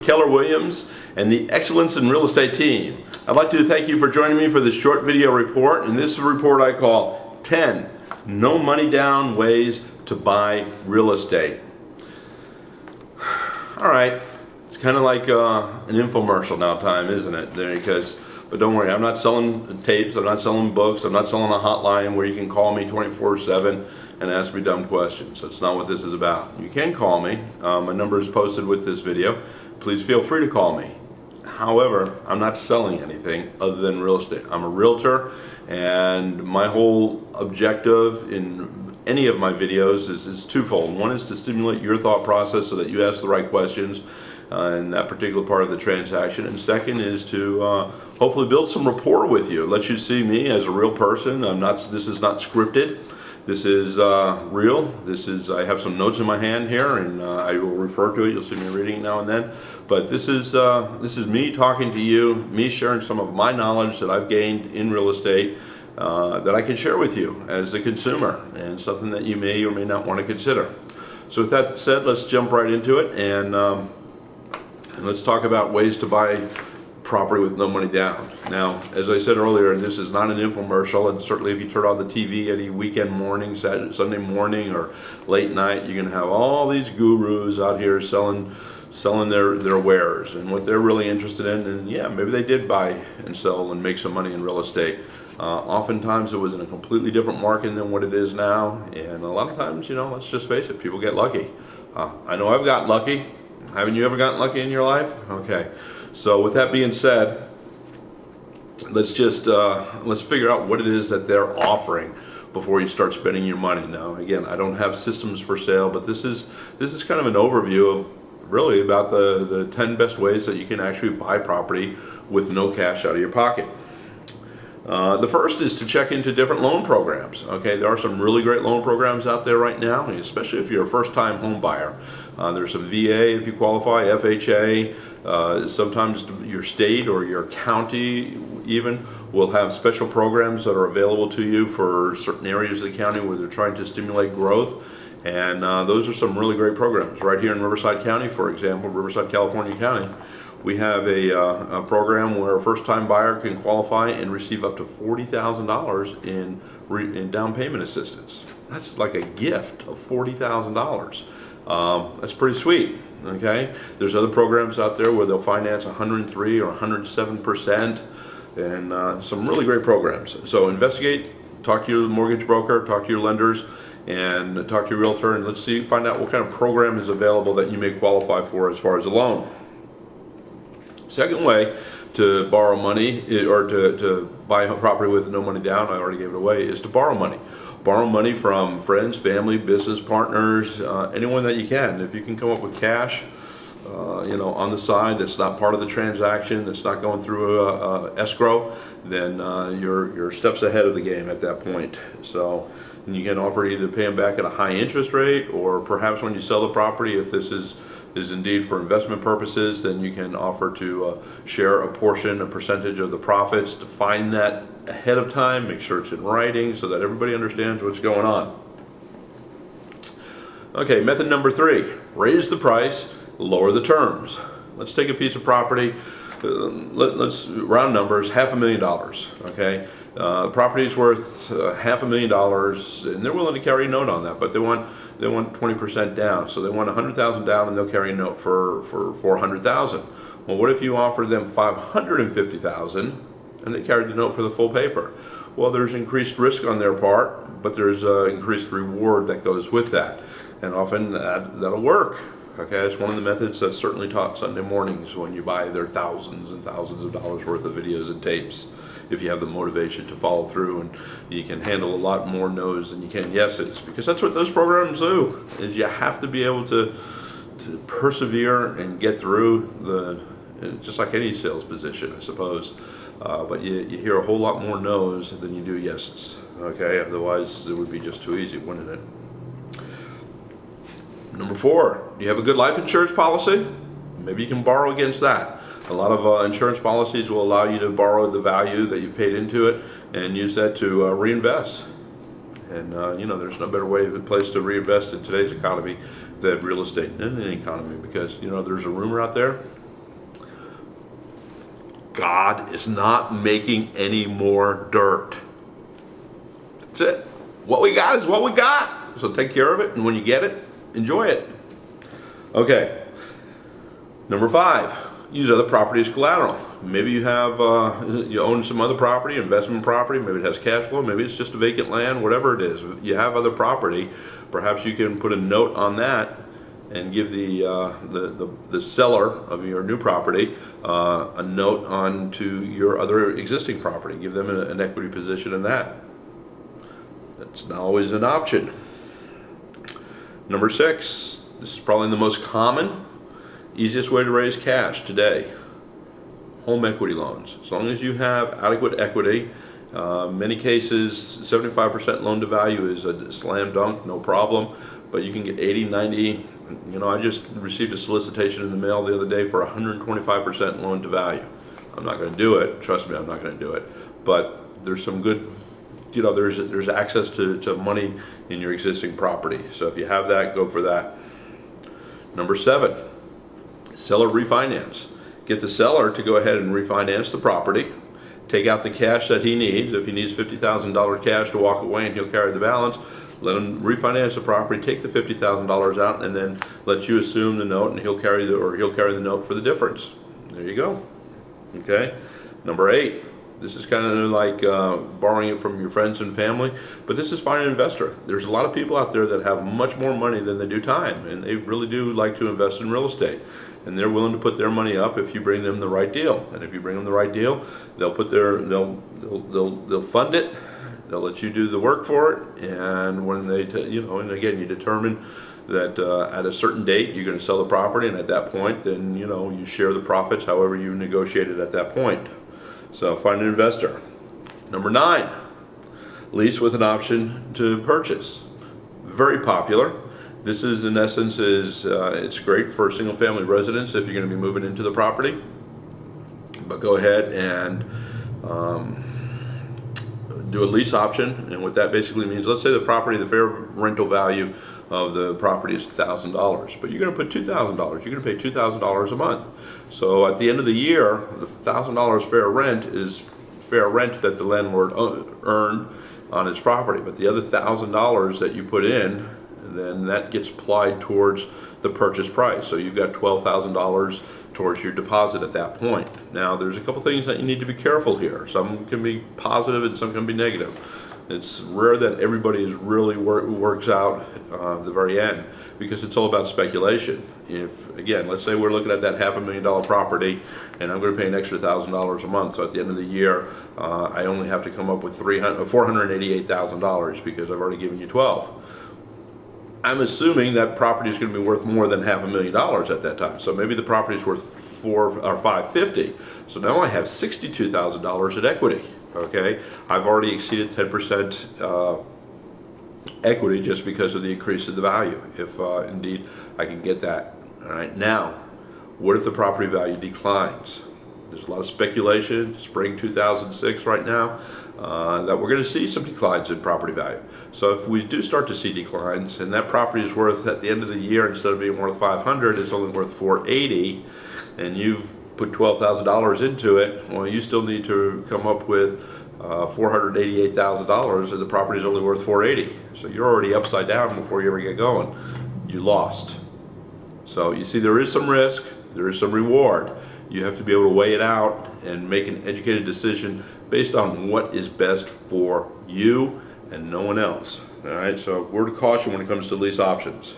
Keller Williams and the Excellence in Real Estate team. I'd like to thank you for joining me for this short video report, and this report I call 10 No Money Down Ways to Buy Real Estate. Alright, it's kind of like an infomercial now time, isn't it? But don't worry, I'm not selling tapes, I'm not selling books, I'm not selling a hotline where you can call me 24/7 and ask me dumb questions. That's not what this is about. You can call me. My number is posted with this video. Please feel free to call me. However, I'm not selling anything other than real estate. I'm a realtor, and my whole objective in any of my videos is twofold. One is to stimulate your thought process so that you ask the right questions in that particular part of the transaction, and second is to hopefully build some rapport with you, let you see me as a real person. This is not scripted. This is real. I have some notes in my hand here, and I will refer to it. You'll see me reading it now and then. But this is me talking to you, me sharing some of my knowledge that I've gained in real estate that I can share with you as a consumer, and something that you may or may not want to consider. So with that said, let's jump right into it, and let's talk about ways to buy property with no money down. Now, as I said earlier, this is not an infomercial, and certainly if you turn on the TV any weekend morning, Sunday morning, or late night, you're going to have all these gurus out here selling their wares and what they're really interested in. And yeah, maybe they did buy and sell and make some money in real estate. Oftentimes it was in a completely different market than what it is now, and a lot of times, let's just face it, people get lucky. I know I've got lucky. Haven't you ever gotten lucky in your life? Okay. So with that being said, let's figure out what it is that they're offering before you start spending your money. Now, again, I don't have systems for sale, but this is kind of an overview of really about the 10 best ways that you can actually buy property with no cash out of your pocket. The first is to check into different loan programs. Okay, there are some really great loan programs out there right now, especially if you're a first-time home buyer. There's some VA if you qualify, FHA. Sometimes your state or your county even will have special programs that are available to you for certain areas of the county where they're trying to stimulate growth. And those are some really great programs. Right here in Riverside County, for example, Riverside, California County, we have a program where a first-time buyer can qualify and receive up to $40,000 in down payment assistance. That's like a gift of $40,000. That's pretty sweet. Okay, there's other programs out there where they'll finance 103 or 107%, and some really great programs. So investigate, talk to your mortgage broker, talk to your lenders, and talk to your realtor, and let's find out what kind of program is available that you may qualify for as far as a loan. Second way to borrow money, or to buy a property with no money down, I already gave it away, is to borrow money. Borrow money from friends, family, business partners, anyone that you can. If you can come up with cash, on the side that's not part of the transaction, that's not going through a escrow, then you're steps ahead of the game at that point. So you can offer either pay them back at a high interest rate, or perhaps when you sell the property, if this is indeed for investment purposes, then you can offer to share a percentage of the profits. Define that ahead of time, make sure it's in writing so that everybody understands what's going on. Okay, method number 3, raise the price, lower the terms. Let's take a piece of property, let's round numbers, $500,000, okay? Property is worth $500,000, and they're willing to carry a note on that, but they want 20% down, so they want $100,000 down, and they'll carry a note for $400,000. Well, what if you offer them $550,000 and they carry the note for the full paper? Well, there's increased risk on their part, but there's increased reward that goes with that, and often that'll work. Okay, it's one of the methods that's certainly taught Sunday mornings when you buy their thousands and thousands of dollars worth of videos and tapes. If you have the motivation to follow through, and you can handle a lot more no's than you can yeses, because that's what those programs do. Is you have to be able to persevere and get through just like any sales position, I suppose. But you hear a whole lot more no's than you do yeses. Okay, otherwise it would be just too easy, wouldn't it? Number 4, do you have a good life insurance policy? Maybe you can borrow against that. A lot of insurance policies will allow you to borrow the value that you've paid into it and use that to reinvest. And there's no better place to reinvest in today's economy than real estate in any economy, because there's a rumor out there God is not making any more dirt. That's it. What we got is what we got. So take care of it, and when you get it, enjoy it. Okay. Number 5, use other property as collateral. Maybe you have, you own some other property, investment property, maybe it has cash flow, maybe it's just a vacant land, whatever it is. You have other property, perhaps you can put a note on that and give the seller of your new property a note on to your other existing property. Give them an equity position in that. That's not always an option. Number 6, this is probably the most common, easiest way to raise cash today: home equity loans. As long as you have adequate equity, many cases 75% loan to value is a slam dunk, no problem, but you can get 80, 90. You know, I just received a solicitation in the mail the other day for 125% loan to value. I'm not going to do it, trust me, I'm not going to do it, but there's some good, you know, there's access to money in your existing property. So if you have that, go for that. Number 7, seller refinance. Get the seller to go ahead and refinance the property, take out the cash that he needs. If he needs $50,000 cash to walk away and he'll carry the balance, let him refinance the property, take the $50,000 out, and then let you assume the note, and he'll carry the note for the difference. There you go. Okay. Number 8. This is kind of like borrowing it from your friends and family, but this is find an investor. There's a lot of people out there that have much more money than they do time, and they really do like to invest in real estate. And they're willing to put their money up if you bring them the right deal. And if you bring them the right deal, they'll fund it. They'll let you do the work for it. And when they, and again, you determine that at a certain date you're going to sell the property, and at that point, then you share the profits however you negotiated at that point. So find an investor. Number 9, lease with an option to purchase. Very popular. This is, in essence, it's great for single family residents if you're going to be moving into the property. But go ahead and do a lease option, and what that basically means, let's say the property, the fair rental value of the property is $1,000, but you're going to put $2,000. You're going to pay $2,000 a month. So at the end of the year, the $1,000 fair rent is fair rent that the landlord earned on his property. But the other $1,000 that you put in, then that gets applied towards the purchase price. So you've got $12,000 towards your deposit at that point. Now there's a couple things that you need to be careful here. Some can be positive and some can be negative. It's rare that everybody is really works out the very end, because it's all about speculation. If, again, let's say we're looking at that $500,000 property and I'm going to pay an extra $1,000 a month, so at the end of the year I only have to come up with $488,000 because I've already given you 12. I'm assuming that property is going to be worth more than $500,000 at that time. So maybe the property is worth $550,000. So now I have $62,000 in equity. Okay, I've already exceeded 10% equity just because of the increase in the value, if indeed I can get that. All right, now, what if the property value declines? There's a lot of speculation, spring 2006 right now, that we're going to see some declines in property value. So if we do start to see declines, and that property is worth, at the end of the year, instead of being worth $500,000, it's only worth $480,000, and you've put $12,000 into it, well, you still need to come up with $488,000, and the property is only worth $480,000. So you're already upside down before you ever get going. You lost. So you see, there is some risk, there is some reward. You have to be able to weigh it out and make an educated decision based on what is best for you and no one else. All right, so word of caution when it comes to lease options.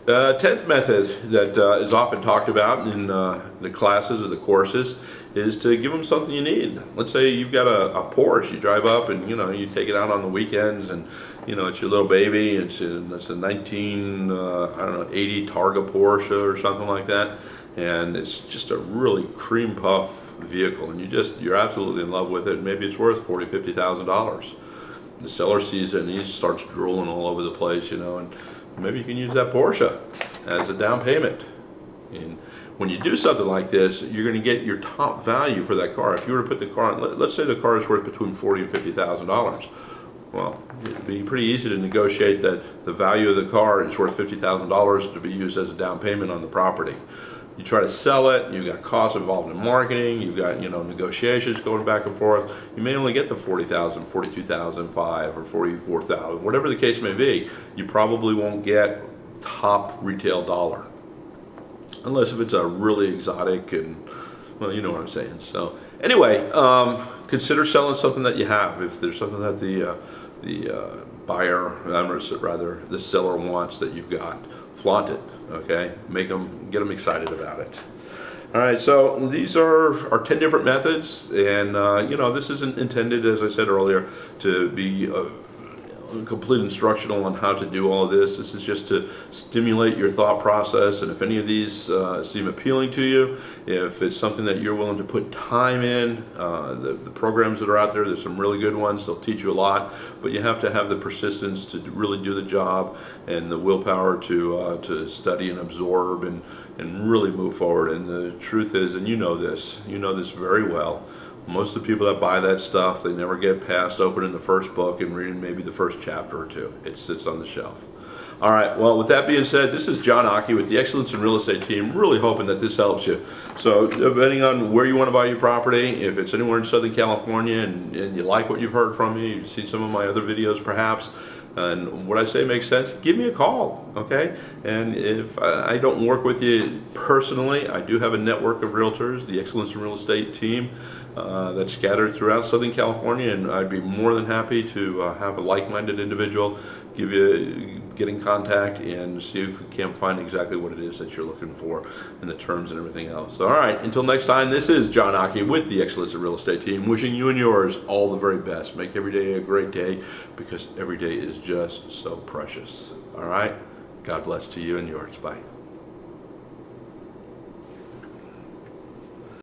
The 10th method that is often talked about in the classes or the courses is to give them something you need. Let's say you've got a Porsche, you drive up and you take it out on the weekends, and it's your little baby, it's a 1980 Targa Porsche or something like that, and it's just a really cream puff vehicle, and you're absolutely in love with it, and maybe it's worth $40,000, $50,000. The seller sees it and he starts drooling all over the place, and maybe you can use that Porsche as a down payment. And when you do something like this, you're going to get your top value for that car. If you were to put the car on, let's say the car is worth between $40,000 and $50,000. Well, it'd be pretty easy to negotiate that the value of the car is worth $50,000 to be used as a down payment on the property. you try to sell it, you've got costs involved in marketing, you've got, negotiations going back and forth. You may only get the 40,000, 42,005 or 44,000, whatever the case may be. You probably won't get top retail dollar, unless if it's a really exotic and, well, you know what I'm saying. So anyway, consider selling something that you have. If there's something that the buyer, rather the seller wants that you've got, flaunt it. Okay, get them excited about it. All right, so these are 10 different methods, and this isn't intended, as I said earlier, to be complete instructional on how to do all of this. This is just to stimulate your thought process, and if any of these seem appealing to you, if it's something that you're willing to put time in, the programs that are out there, there's some really good ones. They'll teach you a lot, but you have to have the persistence to really do the job and the willpower to study and absorb and really move forward. And the truth is, and you know this very well, most of the people that buy that stuff, they never get past opening the first book and reading maybe the first chapter or two. It sits on the shelf. All right, well, with that being said, this is John Occhi with the Excellence in Real Estate team. Really hoping that this helps you. So depending on where you want to buy your property, if it's anywhere in Southern California and you like what you've heard from me, you've seen some of my other videos perhaps, and what I say makes sense, give me a call, okay? And if I don't work with you personally, I do have a network of realtors, the Excellence in Real Estate team, that's scattered throughout Southern California, and I'd be more than happy to have a like-minded individual get in contact and see if we can find exactly what it is that you're looking for and the terms and everything else. All right, until next time, this is John Occhi with the Excellence in Real Estate team, wishing you and yours all the very best. Make every day a great day, because every day is just so precious. All right, God bless to you and yours. Bye.